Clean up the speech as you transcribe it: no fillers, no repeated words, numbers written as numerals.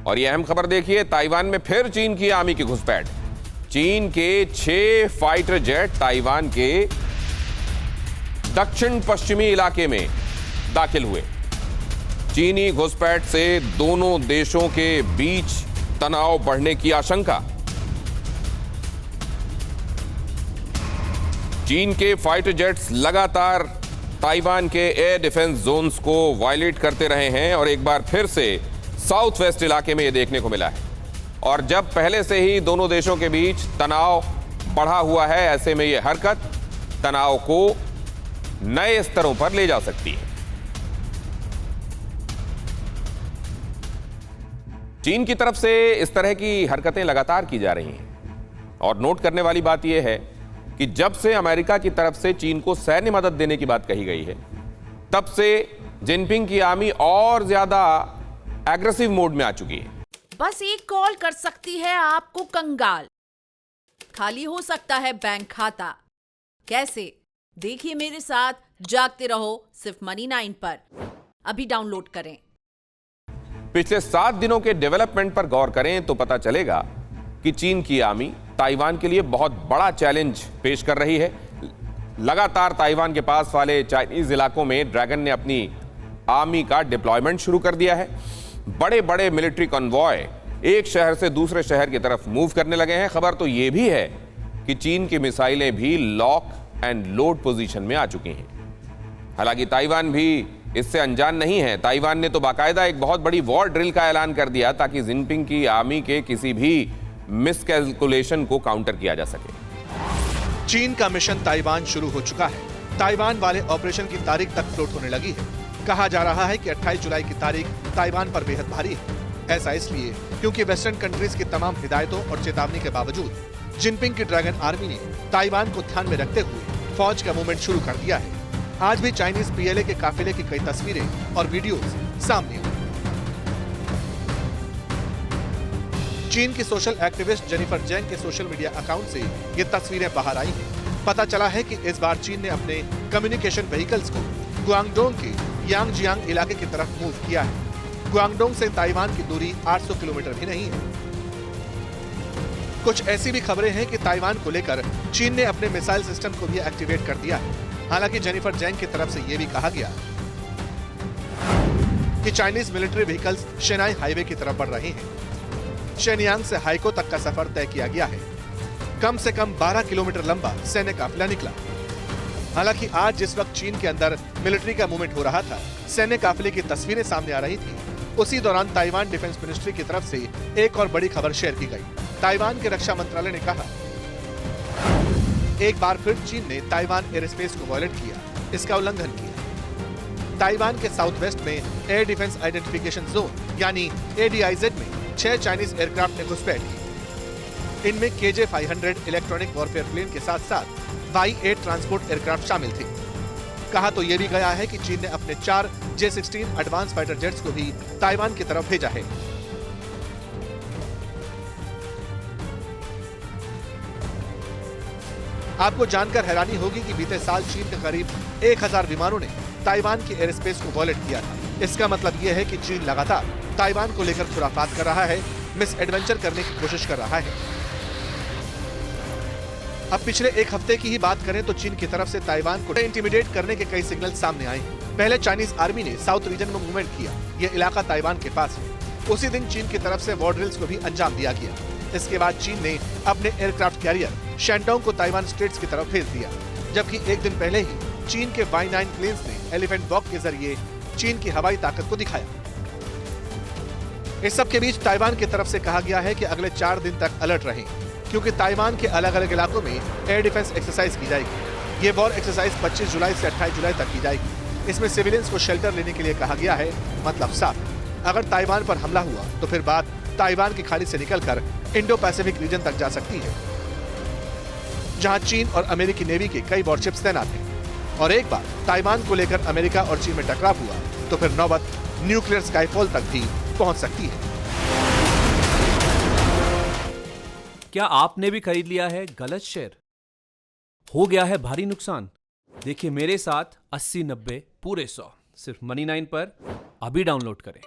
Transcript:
और ये अहम खबर देखिए, ताइवान में फिर चीन की आर्मी की घुसपैठ। चीन के 6 फाइटर जेट ताइवान के दक्षिण पश्चिमी इलाके में दाखिल हुए। चीनी घुसपैठ से दोनों देशों के बीच तनाव बढ़ने की आशंका। चीन के फाइटर जेट्स लगातार ताइवान के एयर डिफेंस जोन्स को वायलेट करते रहे हैं और एक बार फिर से साउथ वेस्ट इलाके में यह देखने को मिला है। और जब पहले से ही दोनों देशों के बीच तनाव बढ़ा हुआ है, ऐसे में यह हरकत तनाव को नए स्तरों पर ले जा सकती है। चीन की तरफ से इस तरह की हरकतें लगातार की जा रही हैं और नोट करने वाली बात यह है कि जब से अमेरिका की तरफ से चीन को सैन्य मदद देने की बात कही गई है, तब से जिनपिंग की आर्मी और ज्यादा एग्रेसिव मोड में आ चुकी है। बस एक कॉल कर सकती है आपको कंगाल, खाली हो सकता है बैंक खाता। कैसे? देखिए मेरे साथ, जागते रहो सिर्फ मनी 9 पर। अभी डाउनलोड करें। पिछले 7 दिनों के डेवलपमेंट पर गौर करें तो पता चलेगा कि चीन की आर्मी ताइवान के लिए बहुत बड़ा चैलेंज पेश कर रही है। लगातार ताइवान के पास वाले चाइनीज इलाकों में ड्रैगन ने अपनी आर्मी का डिप्लॉयमेंट शुरू कर दिया है। बड़े बड़े मिलिट्री कॉन्वॉय एक शहर से दूसरे शहर की तरफ मूव करने लगे हैं। खबर तो यह भी है कि चीन की मिसाइलें भी लॉक एंड लोड पोजीशन में आ चुकी हैं। हालांकि ताइवान भी इससे अनजान नहीं है। ताइवान ने तो बाकायदा एक बहुत बड़ी वॉर ड्रिल का ऐलान कर दिया ताकि जिनपिंग की आर्मी के किसी भी मिसकैलकुलेशन को काउंटर किया जा सके। चीन का मिशन ताइवान शुरू हो चुका है। ताइवान वाले ऑपरेशन की तारीख तक फ्लोट होने लगी है। कहा जा रहा है कि 28 जुलाई की तारीख ताइवान पर बेहद भारी है। ऐसा इसलिए क्योंकि वेस्टर्न कंट्रीज की तमाम हिदायतों और चेतावनी के बावजूद जिनपिंग की ड्रैगन आर्मी ने ताइवान को ध्यान में रखते हुए फौज का मूवमेंट शुरू कर दिया है। आज भी चाइनीज पीएलए के काफिले की कई तस्वीरें और वीडियोस सामने आई। चीन की सोशल एक्टिविस्ट जेनिफर जेंग के सोशल मीडिया अकाउंट से ये तस्वीरें बाहर आई हैं। पता चला है कि इस बार चीन ने अपने कम्युनिकेशन व्हीकल्स को गुआंगडोंग के यांगजियांग इलाके की तरफ मूव किया है। गुआंगडोंग से ताइवान की दूरी 800 किलोमीटर भी नहीं है। कुछ ऐसी भी खबरें हैं कि ताइवान को लेकर चीन ने अपने मिसाइल सिस्टम को भी एक्टिवेट कर दिया है। हालांकि जेनिफर जेंग की तरफ से यह भी कहा गया कि चाइनीज मिलिट्री व्हीकल्स शेनाई हाईवे की तरफ बढ़ रहे हैं। शेनयांग से हाइको तक का सफर तय किया गया है। कम से कम 12 किलोमीटर लंबा सैन्य काफिला निकला। हालांकि आज जिस वक्त चीन के अंदर मिलिट्री का मूवमेंट हो रहा था, सैन्य काफिले की तस्वीरें सामने आ रही थी। उसी दौरान ताइवान डिफेंस मिनिस्ट्री की तरफ से एक और बड़ी खबर शेयर की गई। ताइवान के रक्षा मंत्रालय ने कहा, एक बार फिर चीन ने ताइवान एयर स्पेस को वायलेट किया, इसका उल्लंघन किया। ताइवान के साउथ वेस्ट में एयर डिफेंस आइडेंटिफिकेशन जोन यानी ADIZ में 6 चाइनीज एयरक्राफ्ट ने घुसपैठ की। इनमें KJ-500 इलेक्ट्रॉनिक वॉरफेयर प्लेन के साथ साथ Y-8 ट्रांसपोर्ट एयरक्राफ्ट शामिल थे। कहा तो यह भी गया है कि चीन ने अपने 4 J-16 एडवांस फाइटर जेट्स को भी ताइवान की तरफ भेजा है। आपको जानकर हैरानी होगी कि बीते साल चीन के करीब 1000 विमानों ने ताइवान के एयर स्पेस को वॉयलेट किया था। इसका मतलब यह है कि चीन लगातार ताइवान को लेकर खुराफात कर रहा है, मिस एडवेंचर करने की कोशिश कर रहा है। अब पिछले एक हफ्ते की ही बात करें तो चीन की तरफ से ताइवान को इंटिमिडेट करने के कई सिग्नल सामने आए हैं। पहले चाइनीज आर्मी ने साउथ रीजन में मूवमेंट किया। यह इलाका ताइवान के पास है। उसी दिन चीन की तरफ से वॉर ड्रिल्स को भी अंजाम दिया गया। इसके बाद चीन ने अपने एयरक्राफ्ट कैरियर शैंडोंग को ताइवान स्ट्रेट्स की तरफ भेज दिया, जबकि एक दिन पहले ही चीन के Y-9 प्लेन्स ने एलिफेंट वॉक के जरिए चीन की हवाई ताकत को दिखाया। इस सब के बीच ताइवान की तरफ से कहा गया है कि अगले 4 दिन तक अलर्ट रहें, क्योंकि ताइवान के अलग अलग इलाकों में एयर डिफेंस एक्सरसाइज की जाएगी। ये वॉर एक्सरसाइज 25 जुलाई से 28 जुलाई तक की जाएगी। इसमें सिविलियंस को शेल्टर लेने के लिए कहा गया है। मतलब साफ, अगर ताइवान पर हमला हुआ तो फिर बात ताइवान की खाड़ी से निकलकर इंडो पैसिफिक रीजन तक जा सकती है, जहां चीन और अमेरिकी नेवी के कई वॉरशिप्स तैनात हैं। और एक बार ताइवान को लेकर अमेरिका और चीन में टकराव हुआ तो फिर नौबत न्यूक्लियर स्काईफॉल तक भी पहुंच सकती है। क्या आपने भी खरीद लिया है गलत शेयर? हो गया है भारी नुकसान? देखिए मेरे साथ 80-90 पूरे 100 सिर्फ मनी 9 पर। अभी डाउनलोड करें।